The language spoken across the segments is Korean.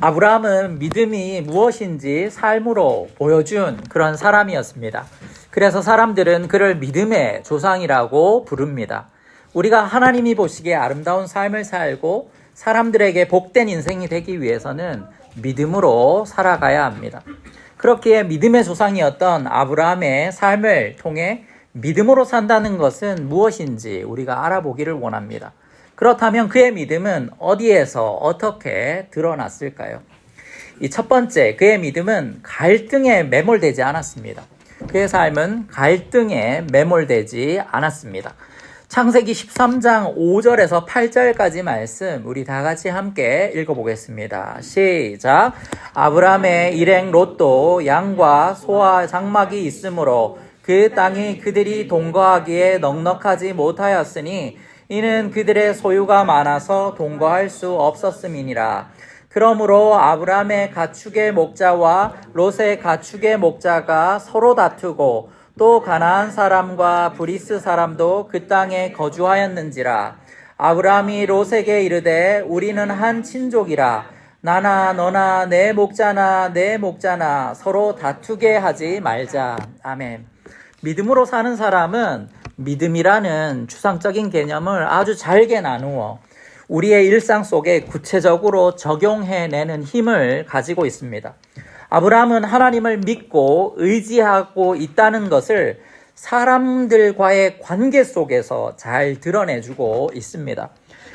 아브라함은 믿음이 무엇인지 삶으로 보여준 그런 사람이었습니다. 그래서 사람들은 그를 믿음의 조상이라고 부릅니다. 우리가 하나님이 보시기에 아름다운 삶을 살고 사람들에게 복된 인생이 되기 위해서는 믿음으로 살아가야 합니다. 그렇기에 믿음의 조상이었던 아브라함의 삶을 통해 믿음으로 산다는 것은 무엇인지 우리가 알아보기를 원합니다. 그렇다면 그의 믿음은 어디에서 어떻게 드러났을까요? 이 첫 번째, 그의 믿음은 갈등에 매몰되지 않았습니다. 그의 삶은 갈등에 매몰되지 않았습니다. 창세기 13장 5절에서 8절까지 말씀 우리 다 같이 함께 읽어보겠습니다. 시작. 아브라함의 일행 롯도 양과 소와 장막이 있으므로 그 땅이 그들이 동거하기에 넉넉하지 못하였으니 이는 그들의 소유가 많아서 동거할 수 없었음이니라. 그러므로 아브라함의 가축의 목자와 롯의 가축의 목자가 서로 다투고 또 가나안 사람과 브리스 사람도 그 땅에 거주하였는지라. 아브라함이 롯에게 이르되 우리는 한 친족이라. 나나 너나 내 목자나 서로 다투게 하지 말자. 아멘. 믿음으로 사는 사람은 믿음이라는 추상적인 개념을 아주 잘게 나누어 우리의 일상 속에 구체적으로 적용해내는 힘을 가지고 있습니다. 아브라함은 하나님을 믿고 의지하고 있다는 것을 사람들과의 관계 속에서 잘 드러내주고 있습니다.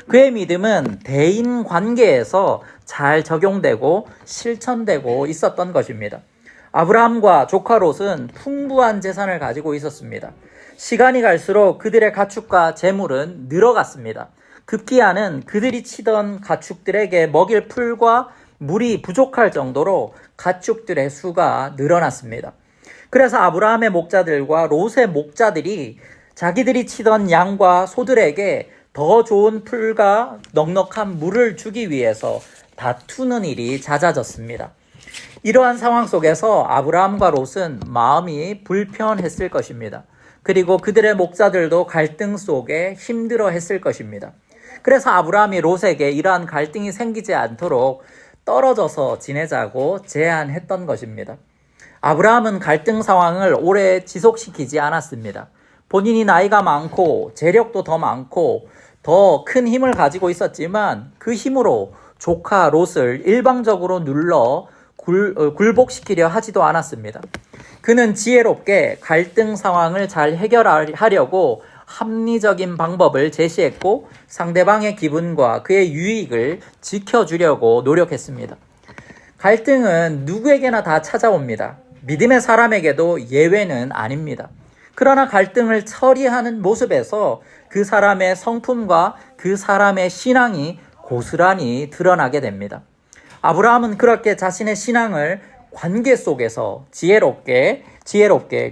그의 믿음은 대인 관계에서 잘 적용되고 실천되고 있었던 것입니다. 아브라함과 조카 롯은 풍부한 재산을 가지고 있었습니다. 시간이 갈수록 그들의 가축과 재물은 늘어갔습니다. 급기야는 그들이 치던 가축들에게 먹일 풀과 물이 부족할 정도로 가축들의 수가 늘어났습니다. 그래서 아브라함의 목자들과 롯의 목자들이 자기들이 치던 양과 소들에게 더 좋은 풀과 넉넉한 물을 주기 위해서 다투는 일이 잦아졌습니다. 이러한 상황 속에서 아브라함과 롯은 마음이 불편했을 것입니다. 그리고 그들의 목자들도 갈등 속에 힘들어했을 것입니다. 그래서 아브라함이 롯에게 이러한 갈등이 생기지 않도록 떨어져서 지내자고 제안했던 것입니다. 아브라함은 갈등 상황을 오래 지속시키지 않았습니다. 본인이 나이가 많고 재력도 더 많고 더 큰 힘을 가지고 있었지만 그 힘으로 조카 롯을 일방적으로 눌러 굴복시키려 하지도 않았습니다. 그는 지혜롭게 갈등 상황을 잘 해결하려고 합리적인 방법을 제시했고 상대방의 기분과 그의 유익을 지켜주려고 노력했습니다. 갈등은 누구에게나 다 찾아옵니다. 믿음의 사람에게도 예외는 아닙니다. 그러나 갈등을 처리하는 모습에서 그 사람의 성품과 그 사람의 신앙이 고스란히 드러나게 됩니다. 아브라함은 그렇게 자신의 신앙을 관계 속에서 지혜롭게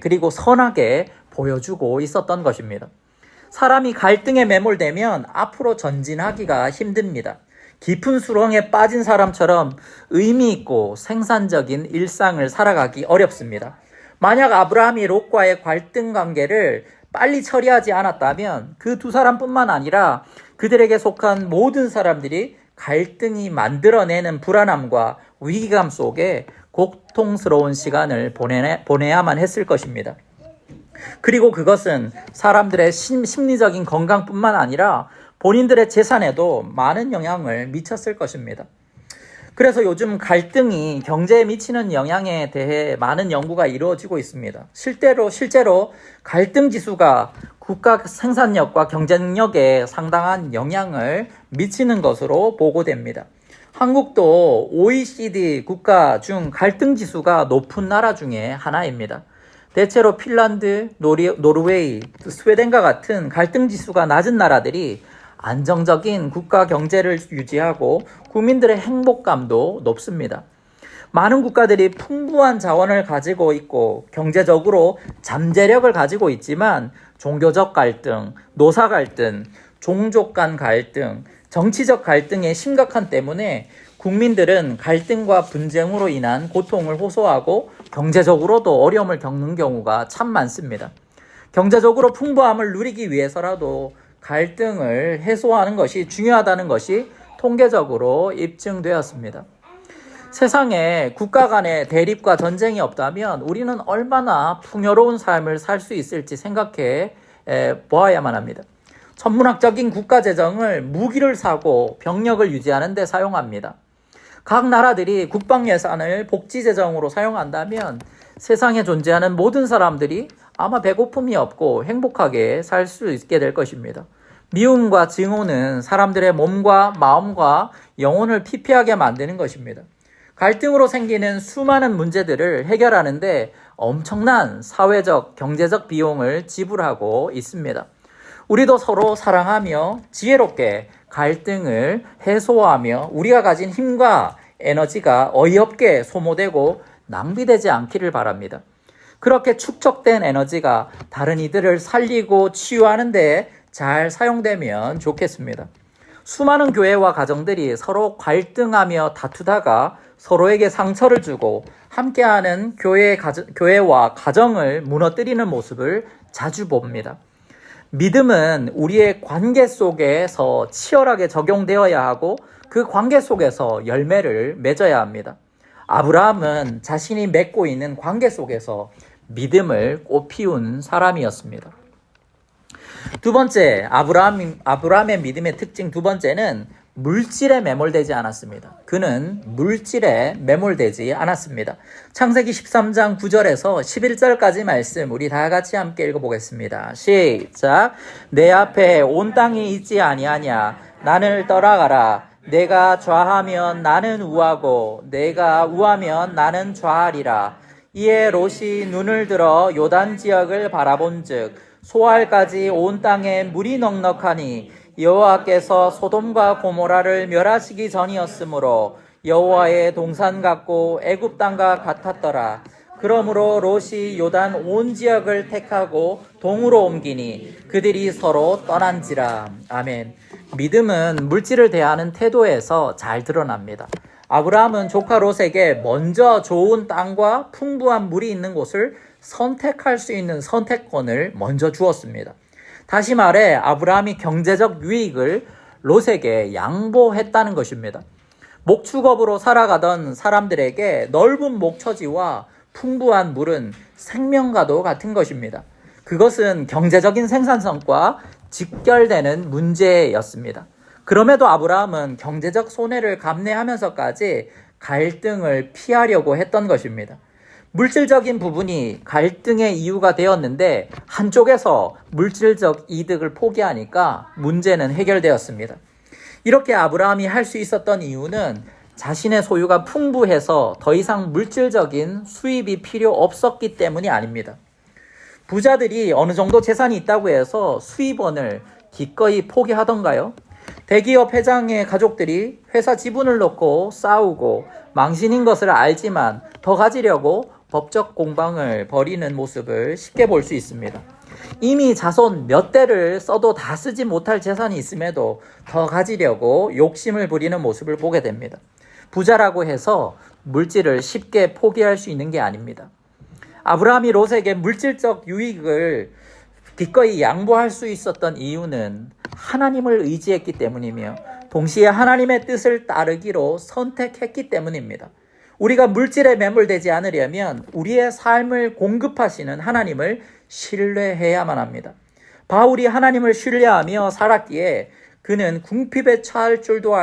그리고 선하게 보여주고 있었던 것입니다. 사람이 갈등에 매몰되면 앞으로 전진하기가 힘듭니다. 깊은 수렁에 빠진 사람처럼 의미 있고 생산적인 일상을 살아가기 어렵습니다. 만약 아브라함이 롯과의 갈등 관계를 빨리 처리하지 않았다면 그 두 사람뿐만 아니라 그들에게 속한 모든 사람들이 갈등이 만들어내는 불안함과 위기감 속에 고통스러운 시간을 보내야만 했을 것입니다. 그리고 그것은 사람들의 심리적인 건강뿐만 아니라 본인들의 재산에도 많은 영향을 미쳤을 것입니다. 그래서 요즘 갈등이 경제에 미치는 영향에 대해 많은 연구가 이루어지고 있습니다. 실제로 갈등 지수가 국가 생산력과 경쟁력에 상당한 영향을 미치는 것으로 보고됩니다. 한국도 OECD 국가 중 갈등 지수가 높은 나라 중에 하나입니다. 대체로 핀란드, 노르웨이, 스웨덴과 같은 갈등 지수가 낮은 나라들이 안정적인 국가 경제를 유지하고 국민들의 행복감도 높습니다. 많은 국가들이 풍부한 자원을 가지고 있고 경제적으로 잠재력을 가지고 있지만 종교적 갈등, 노사 갈등, 종족 간 갈등, 정치적 갈등의 심각한 때문에 국민들은 갈등과 분쟁으로 인한 고통을 호소하고 경제적으로도 어려움을 겪는 경우가 참 많습니다. 경제적으로 풍부함을 누리기 위해서라도 갈등을 해소하는 것이 중요하다는 것이 통계적으로 입증되었습니다. 세상에 국가 간의 대립과 전쟁이 없다면 우리는 얼마나 풍요로운 삶을 살 수 있을지 생각해 보아야만 합니다. 천문학적인 국가 재정을 무기를 사고 병력을 유지하는 데 사용합니다. 각 나라들이 국방 예산을 복지 재정으로 사용한다면 세상에 존재하는 모든 사람들이 아마 배고픔이 없고 행복하게 살 수 있게 될 것입니다. 미움과 증오는 사람들의 몸과 마음과 영혼을 피폐하게 만드는 것입니다. 갈등으로 생기는 수많은 문제들을 해결하는데 엄청난 사회적, 경제적 비용을 지불하고 있습니다. 우리도 서로 사랑하며 지혜롭게 갈등을 해소하며 우리가 가진 힘과 에너지가 어이없게 소모되고 낭비되지 않기를 바랍니다. 그렇게 축적된 에너지가 다른 이들을 살리고 치유하는 데 잘 사용되면 좋겠습니다. 수많은 교회와 가정들이 서로 갈등하며 다투다가 서로에게 상처를 주고 함께하는 교회와 가정을 무너뜨리는 모습을 자주 봅니다. 믿음은 우리의 관계 속에서 치열하게 적용되어야 하고 그 관계 속에서 열매를 맺어야 합니다. 아브라함은 자신이 맺고 있는 관계 속에서 믿음을 꽃피운 사람이었습니다. 두 번째, 아브라함의 믿음의 특징 두 번째는 물질에 매몰되지 않았습니다. 그는 물질에 매몰되지 않았습니다. 창세기 13장 9절에서 11절까지 말씀 우리 다 같이 함께 읽어보겠습니다. 시작. 내 앞에 온 땅이 있지 아니하냐. 나를 떠나가라. 내가 좌하면 나는 우하고 내가 우하면 나는 좌하리라. 이에 롯이 눈을 들어 요단 지역을 바라본즉 소알까지 온 땅에 물이 넉넉하니 여호와께서 소돔과 고모라를 멸하시기 전이었으므로 여호와의 동산 같고 애굽 땅과 같았더라. 그러므로 롯이 요단 온 지역을 택하고 동으로 옮기니 그들이 서로 떠난지라. 아멘. 믿음은 물질을 대하는 태도에서 잘 드러납니다. 아브라함은 조카 롯에게 먼저 좋은 땅과 풍부한 물이 있는 곳을 선택할 수 있는 선택권을 먼저 주었습니다. 다시 말해 아브라함이 경제적 유익을 롯에게 양보했다는 것입니다. 목축업으로 살아가던 사람들에게 넓은 목처지와 풍부한 물은 생명과도 같은 것입니다. 그것은 경제적인 생산성과 직결되는 문제였습니다. 그럼에도 아브라함은 경제적 손해를 감내하면서까지 갈등을 피하려고 했던 것입니다. 물질적인 부분이 갈등의 이유가 되었는데 한쪽에서 물질적 이득을 포기하니까 문제는 해결되었습니다. 이렇게 아브라함이 할 수 있었던 이유는 자신의 소유가 풍부해서 더 이상 물질적인 수입이 필요 없었기 때문이 아닙니다. 부자들이 어느 정도 재산이 있다고 해서 수입원을 기꺼이 포기하던가요? 대기업 회장의 가족들이 회사 지분을 놓고 싸우고 망신인 것을 알지만 더 가지려고 법적 공방을 벌이는 모습을 쉽게 볼 수 있습니다. 이미 자손 몇 대를 써도 다 쓰지 못할 재산이 있음에도 더 가지려고 욕심을 부리는 모습을 보게 됩니다. 부자라고 해서 물질을 쉽게 포기할 수 있는 게 아닙니다. 아브라함이 롯에게 물질적 유익을 기꺼이 양보할 수 있었던 이유는 하나님을 의지했기 때문이며 동시에 하나님의 뜻을 따르기로 선택했기 때문입니다. 우리가 물질에 매몰되지 않으려면 우리의 삶을 공급하시는 하나님을 신뢰해야만 합니다. 바울이 하나님을 신뢰하며 살았기에 그는 궁핍에 처할 줄도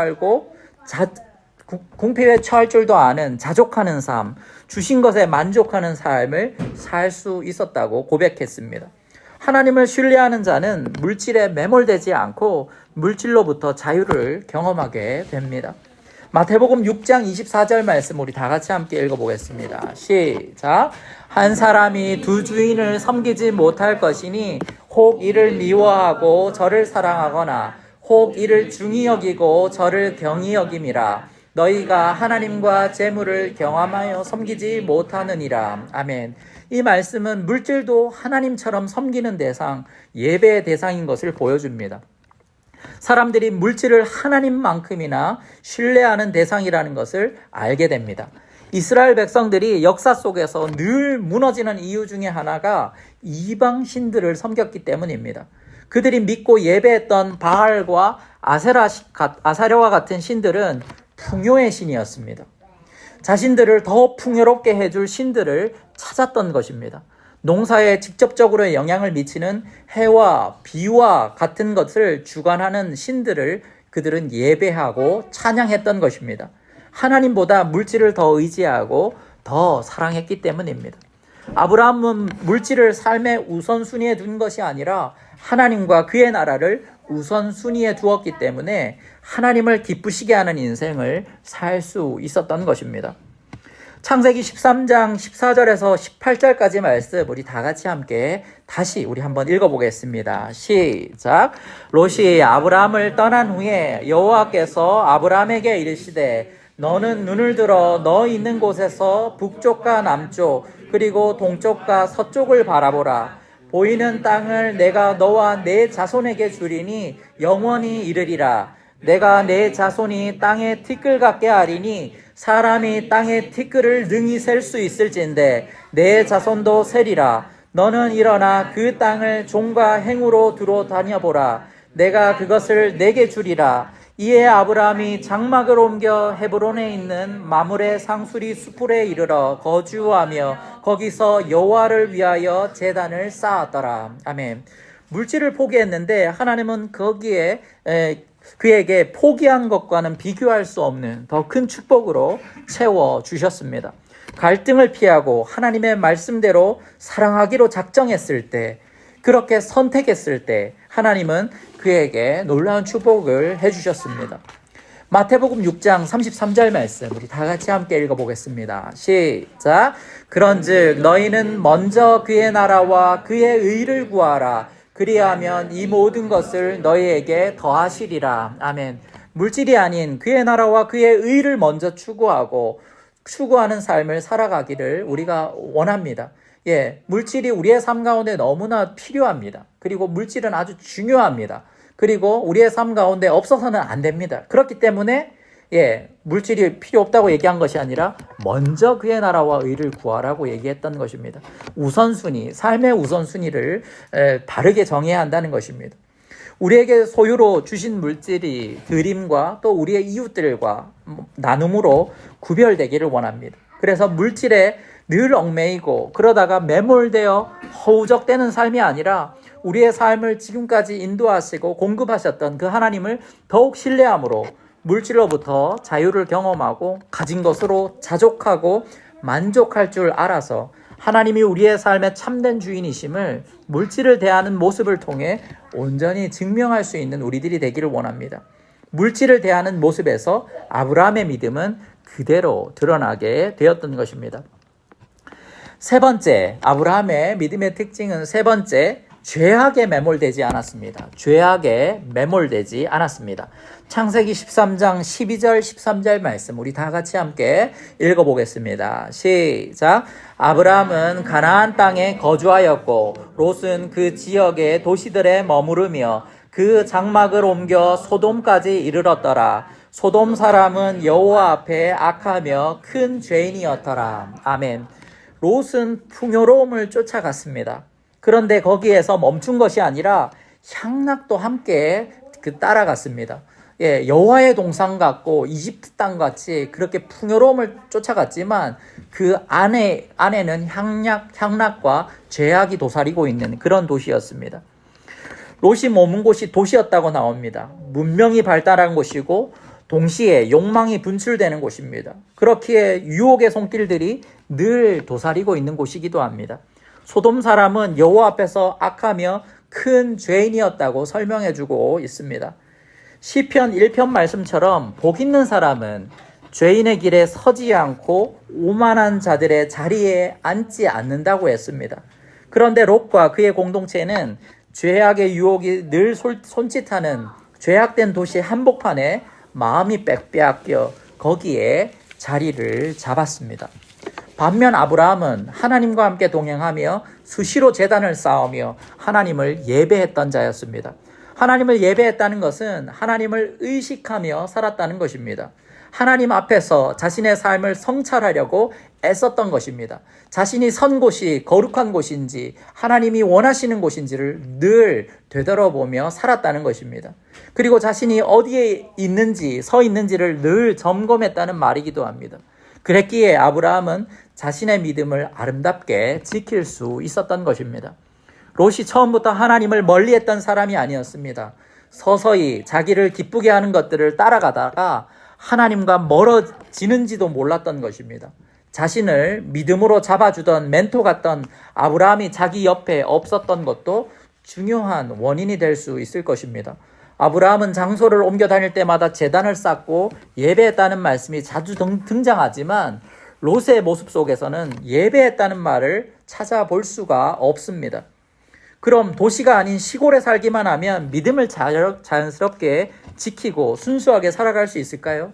아는 자족하는 삶, 주신 것에 만족하는 삶을 살 수 있었다고 고백했습니다. 하나님을 신뢰하는 자는 물질에 매몰되지 않고 물질로부터 자유를 경험하게 됩니다. 마태복음 6장 24절 말씀 우리 다 같이 함께 읽어보겠습니다. 시작. 한 사람이 두 주인을 섬기지 못할 것이니 혹 이를 미워하고 저를 사랑하거나 혹 이를 중히 여기고 저를 경히 여김이라. 너희가 하나님과 재물을 경함하여 섬기지 못하느니라. 아멘. 이 말씀은 물질도 하나님처럼 섬기는 대상, 예배의 대상인 것을 보여줍니다. 사람들이 물질을 하나님만큼이나 신뢰하는 대상이라는 것을 알게 됩니다. 이스라엘 백성들이 역사 속에서 늘 무너지는 이유 중에 하나가 이방 신들을 섬겼기 때문입니다. 그들이 믿고 예배했던 바알과 아세라와 같은 신들은 풍요의 신이었습니다. 자신들을 더 풍요롭게 해줄 신들을 찾았던 것입니다. 농사에 직접적으로 영향을 미치는 해와 비와 같은 것을 주관하는 신들을 그들은 예배하고 찬양했던 것입니다. 하나님보다 물질을 더 의지하고 더 사랑했기 때문입니다. 아브라함은 물질을 삶의 우선순위에 둔 것이 아니라 하나님과 그의 나라를 우선순위에 두었기 때문에 하나님을 기쁘시게 하는 인생을 살 수 있었던 것입니다. 창세기 13장 14절에서 18절까지 말씀 우리 다 같이 함께 다시 우리 한번 읽어보겠습니다. 시작. 롯이 아브라함을 떠난 후에 여호와께서 아브라함에게 이르시되 너는 눈을 들어 너 있는 곳에서 북쪽과 남쪽 그리고 동쪽과 서쪽을 바라보라. 보이는 땅을 내가 너와 내 자손에게 주리니 영원히 이르리라. 내가 내 자손이 땅의 티끌 같게 하리니 사람이 땅의 티끌을 능히 셀 수 있을진데 내 자손도 세리라. 너는 일어나 그 땅을 종과 행으로 두루 다녀보라. 내가 그것을 내게 주리라. 이에 아브라함이 장막을 옮겨 헤브론에 있는 마므레 상수리 수풀에 이르러 거주하며 거기서 여호와를 위하여 제단을 쌓았더라. 아멘. 물질을 포기했는데 하나님은 거기에 그에게 포기한 것과는 비교할 수 없는 더 큰 축복으로 채워주셨습니다. 갈등을 피하고 하나님의 말씀대로 사랑하기로 작정했을 때, 그렇게 선택했을 때 하나님은 그에게 놀라운 축복을 해주셨습니다. 마태복음 6장 33절 말씀 우리 다 같이 함께 읽어보겠습니다. 시작. 그런즉 너희는 먼저 그의 나라와 그의 의를 구하라. 그리하면 이 모든 것을 너희에게 더하시리라. 아멘. 물질이 아닌 그의 나라와 그의 의를 먼저 추구하는 삶을 살아가기를 우리가 원합니다. 물질이 우리의 삶 가운데 너무나 필요합니다. 그리고 물질은 아주 중요합니다. 그리고 우리의 삶 가운데 없어서는 안 됩니다. 그렇기 때문에 물질이 필요 없다고 얘기한 것이 아니라 먼저 그의 나라와 의를 구하라고 얘기했던 것입니다. 우선순위, 삶의 우선순위를 바르게 정해야 한다는 것입니다. 우리에게 소유로 주신 물질이 드림과 또 우리의 이웃들과 나눔으로 구별되기를 원합니다. 그래서 물질에 늘 얽매이고 그러다가 매몰되어 허우적대는 삶이 아니라 우리의 삶을 지금까지 인도하시고 공급하셨던 그 하나님을 더욱 신뢰함으로 물질로부터 자유를 경험하고 가진 것으로 자족하고 만족할 줄 알아서 하나님이 우리의 삶의 참된 주인이심을 물질을 대하는 모습을 통해 온전히 증명할 수 있는 우리들이 되기를 원합니다. 물질을 대하는 모습에서 아브라함의 믿음은 그대로 드러나게 되었던 것입니다. 세 번째, 아브라함의 믿음의 특징은 세 번째, 죄악에 매몰되지 않았습니다. 죄악에 매몰되지 않았습니다. 창세기 13장 12절 13절 말씀 우리 다 같이 함께 읽어보겠습니다. 시작. 아브라함은 가나안 땅에 거주하였고 롯은 그 지역의 도시들에 머무르며 그 장막을 옮겨 소돔까지 이르렀더라. 소돔 사람은 여호와 앞에 악하며 큰 죄인이었더라. 아멘. 롯은 풍요로움을 쫓아갔습니다. 그런데 거기에서 멈춘 것이 아니라 향락도 함께 따라갔습니다. 여호와의 동산 같고 이집트 땅 같이 그렇게 풍요로움을 쫓아갔지만 그 안에는 향락과 죄악이 도사리고 있는 그런 도시였습니다. 롯이 머문 곳이 도시였다고 나옵니다. 문명이 발달한 곳이고 동시에 욕망이 분출되는 곳입니다. 그렇기에 유혹의 손길들이 늘 도사리고 있는 곳이기도 합니다. 소돔 사람은 여호와 앞에서 악하며 큰 죄인이었다고 설명해주고 있습니다. 시편 1편 말씀처럼 복 있는 사람은 죄인의 길에 서지 않고 오만한 자들의 자리에 앉지 않는다고 했습니다. 그런데 롯과 그의 공동체는 죄악의 유혹이 늘 손짓하는 죄악된 도시 한복판에 마음이 빼앗겨 거기에 자리를 잡았습니다. 반면 아브라함은 하나님과 함께 동행하며 수시로 제단을 쌓으며 하나님을 예배했던 자였습니다. 하나님을 예배했다는 것은 하나님을 의식하며 살았다는 것입니다. 하나님 앞에서 자신의 삶을 성찰하려고 애썼던 것입니다. 자신이 선 곳이 거룩한 곳인지 하나님이 원하시는 곳인지를 늘 되돌아보며 살았다는 것입니다. 그리고 자신이 어디에 있는지 서 있는지를 늘 점검했다는 말이기도 합니다. 그랬기에 아브라함은 자신의 믿음을 아름답게 지킬 수 있었던 것입니다. 롯이 처음부터 하나님을 멀리했던 사람이 아니었습니다. 서서히 자기를 기쁘게 하는 것들을 따라가다가 하나님과 멀어지는지도 몰랐던 것입니다. 자신을 믿음으로 잡아주던 멘토 같던 아브라함이 자기 옆에 없었던 것도 중요한 원인이 될 수 있을 것입니다. 아브라함은 장소를 옮겨 다닐 때마다 제단을 쌓고 예배했다는 말씀이 자주 등장하지만 롯의 모습 속에서는 예배했다는 말을 찾아볼 수가 없습니다. 그럼 도시가 아닌 시골에 살기만 하면 믿음을 자연스럽게 지키고 순수하게 살아갈 수 있을까요?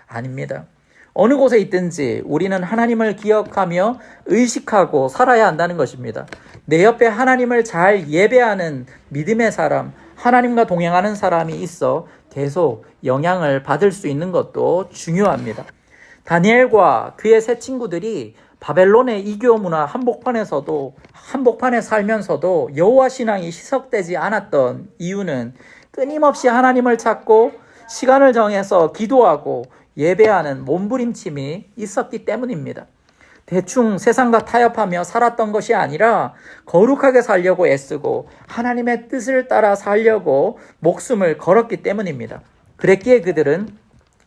아닙니다. 어느 곳에 있든지 우리는 하나님을 기억하며 의식하고 살아야 한다는 것입니다. 내 옆에 하나님을 잘 예배하는 믿음의 사람, 하나님과 동행하는 사람이 있어 계속 영향을 받을 수 있는 것도 중요합니다. 다니엘과 그의 세 친구들이 바벨론의 이교 문화 한복판에 살면서도 여호와 신앙이 희석되지 않았던 이유는 끊임없이 하나님을 찾고 시간을 정해서 기도하고 예배하는 몸부림침이 있었기 때문입니다. 대충 세상과 타협하며 살았던 것이 아니라 거룩하게 살려고 애쓰고 하나님의 뜻을 따라 살려고 목숨을 걸었기 때문입니다. 그랬기에 그들은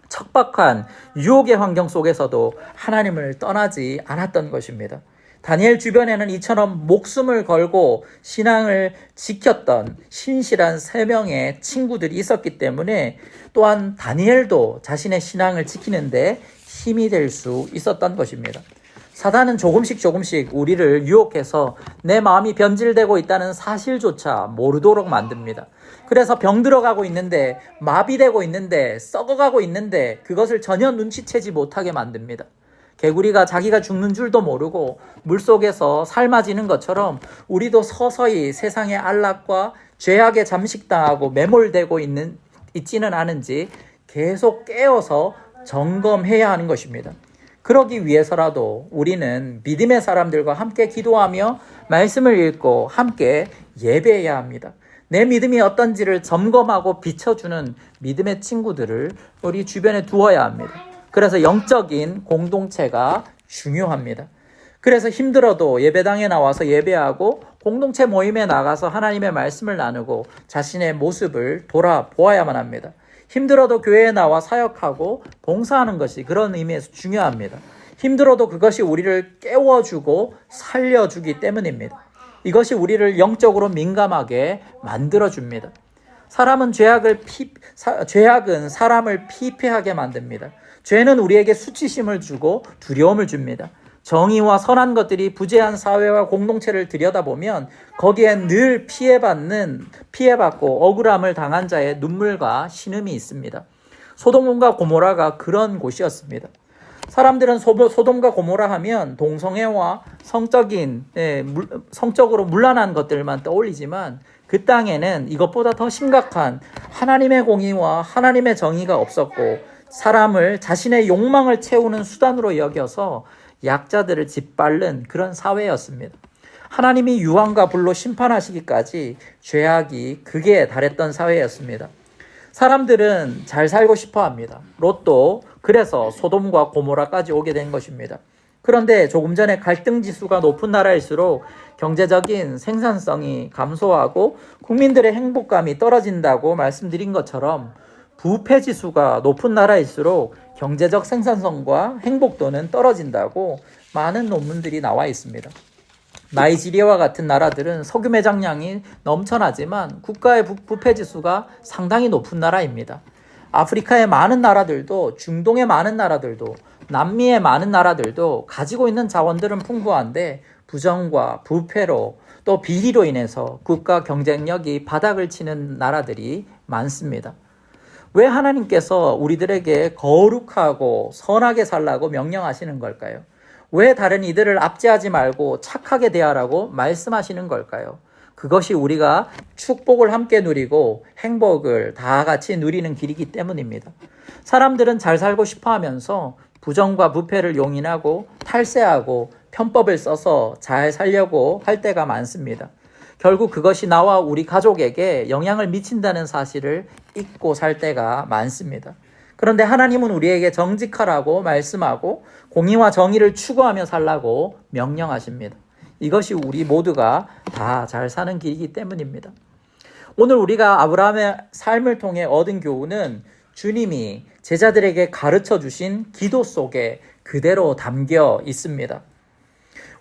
척박한 유혹의 환경 속에서도 하나님을 떠나지 않았던 것입니다. 다니엘 주변에는 이처럼 목숨을 걸고 신앙을 지켰던 신실한 3명의 친구들이 있었기 때문에 또한 다니엘도 자신의 신앙을 지키는데 힘이 될 수 있었던 것입니다. 사단은 조금씩 우리를 유혹해서 내 마음이 변질되고 있다는 사실조차 모르도록 만듭니다. 그래서 병들어가고 있는데, 마비되고 있는데, 썩어가고 있는데 그것을 전혀 눈치채지 못하게 만듭니다. 개구리가 자기가 죽는 줄도 모르고 물속에서 삶아지는 것처럼 우리도 서서히 세상의 안락과 죄악에 잠식당하고 매몰되고 있지는 않은지 계속 깨어서 점검해야 하는 것입니다. 그러기 위해서라도 우리는 믿음의 사람들과 함께 기도하며 말씀을 읽고 함께 예배해야 합니다. 내 믿음이 어떤지를 점검하고 비춰주는 믿음의 친구들을 우리 주변에 두어야 합니다. 그래서 영적인 공동체가 중요합니다. 그래서 힘들어도 예배당에 나와서 예배하고 공동체 모임에 나가서 하나님의 말씀을 나누고 자신의 모습을 돌아보아야만 합니다. 힘들어도 교회에 나와 사역하고 봉사하는 것이 그런 의미에서 중요합니다. 힘들어도 그것이 우리를 깨워주고 살려주기 때문입니다. 이것이 우리를 영적으로 민감하게 만들어줍니다. 죄악은 사람을 피폐하게 만듭니다. 죄는 우리에게 수치심을 주고 두려움을 줍니다. 정의와 선한 것들이 부재한 사회와 공동체를 들여다보면 거기엔 늘 피해받고 억울함을 당한 자의 눈물과 신음이 있습니다. 소돔과 고모라가 그런 곳이었습니다. 사람들은 소돔과 고모라 하면 동성애와 성적으로 문란한 것들만 떠올리지만 그 땅에는 이것보다 더 심각한 하나님의 공의와 하나님의 정의가 없었고 사람을 자신의 욕망을 채우는 수단으로 여겨서 약자들을 짓밟는 그런 사회였습니다. 하나님이 유황과 불로 심판하시기까지 죄악이 극에 달했던 사회였습니다. 사람들은 잘 살고 싶어 합니다. 롯도 그래서 소돔과 고모라까지 오게 된 것입니다. 그런데 조금 전에 갈등 지수가 높은 나라일수록 경제적인 생산성이 감소하고 국민들의 행복감이 떨어진다고 말씀드린 것처럼 부패 지수가 높은 나라일수록 경제적 생산성과 행복도는 떨어진다고 많은 논문들이 나와 있습니다. 나이지리아와 같은 나라들은 석유 매장량이 넘쳐나지만 국가의 부패 지수가 상당히 높은 나라입니다. 아프리카의 많은 나라들도, 중동의 많은 나라들도, 남미의 많은 나라들도 가지고 있는 자원들은 풍부한데 부정과 부패로 또 비리로 인해서 국가 경쟁력이 바닥을 치는 나라들이 많습니다. 왜 하나님께서 우리들에게 거룩하고 선하게 살라고 명령하시는 걸까요? 왜 다른 이들을 압제하지 말고 착하게 대하라고 말씀하시는 걸까요? 그것이 우리가 축복을 함께 누리고 행복을 다 같이 누리는 길이기 때문입니다. 사람들은 잘 살고 싶어 하면서 부정과 부패를 용인하고 탈세하고 편법을 써서 잘 살려고 할 때가 많습니다. 결국 그것이 나와 우리 가족에게 영향을 미친다는 사실을 잊고 살 때가 많습니다. 그런데 하나님은 우리에게 정직하라고 말씀하고 공의와 정의를 추구하며 살라고 명령하십니다. 이것이 우리 모두가 다 잘 사는 길이기 때문입니다. 오늘 우리가 아브라함의 삶을 통해 얻은 교훈은 주님이 제자들에게 가르쳐 주신 기도 속에 그대로 담겨 있습니다.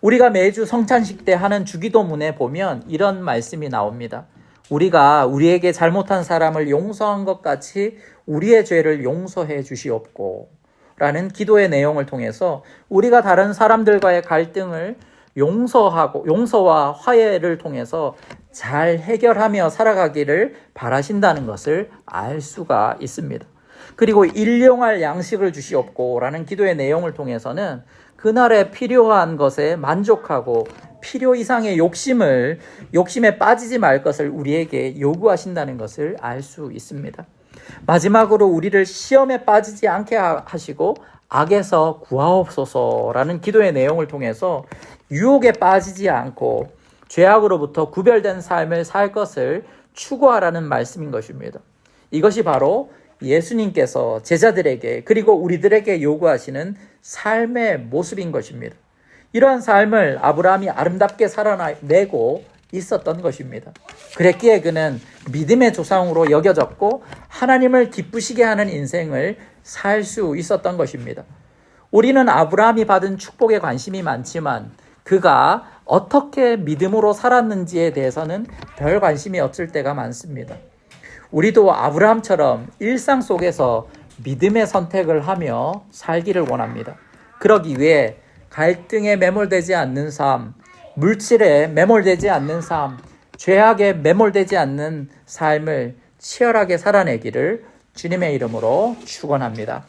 우리가 매주 성찬식 때 하는 주기도문에 보면 이런 말씀이 나옵니다. 우리가 우리에게 잘못한 사람을 용서한 것 같이 우리의 죄를 용서해 주시옵고 라는 기도의 내용을 통해서 우리가 다른 사람들과의 갈등을 용서와 화해를 통해서 잘 해결하며 살아가기를 바라신다는 것을 알 수가 있습니다. 그리고 일용할 양식을 주시옵고 라는 기도의 내용을 통해서는 그날에 필요한 것에 만족하고 필요 이상의 욕심에 빠지지 말 것을 우리에게 요구하신다는 것을 알 수 있습니다. 마지막으로 우리를 시험에 빠지지 않게 하시고 악에서 구하옵소서라는 기도의 내용을 통해서 유혹에 빠지지 않고 죄악으로부터 구별된 삶을 살 것을 추구하라는 말씀인 것입니다. 이것이 바로 예수님께서 제자들에게 그리고 우리들에게 요구하시는 삶의 모습인 것입니다. 이러한 삶을 아브라함이 아름답게 살아내고 있었던 것입니다. 그랬기에 그는 믿음의 조상으로 여겨졌고 하나님을 기쁘시게 하는 인생을 살 수 있었던 것입니다. 우리는 아브라함이 받은 축복에 관심이 많지만 그가 어떻게 믿음으로 살았는지에 대해서는 별 관심이 없을 때가 많습니다. 우리도 아브라함처럼 일상 속에서 믿음의 선택을 하며 살기를 원합니다. 그러기 위해 갈등에 매몰되지 않는 삶, 물질에 매몰되지 않는 삶, 죄악에 매몰되지 않는 삶을 치열하게 살아내기를 주님의 이름으로 축원합니다.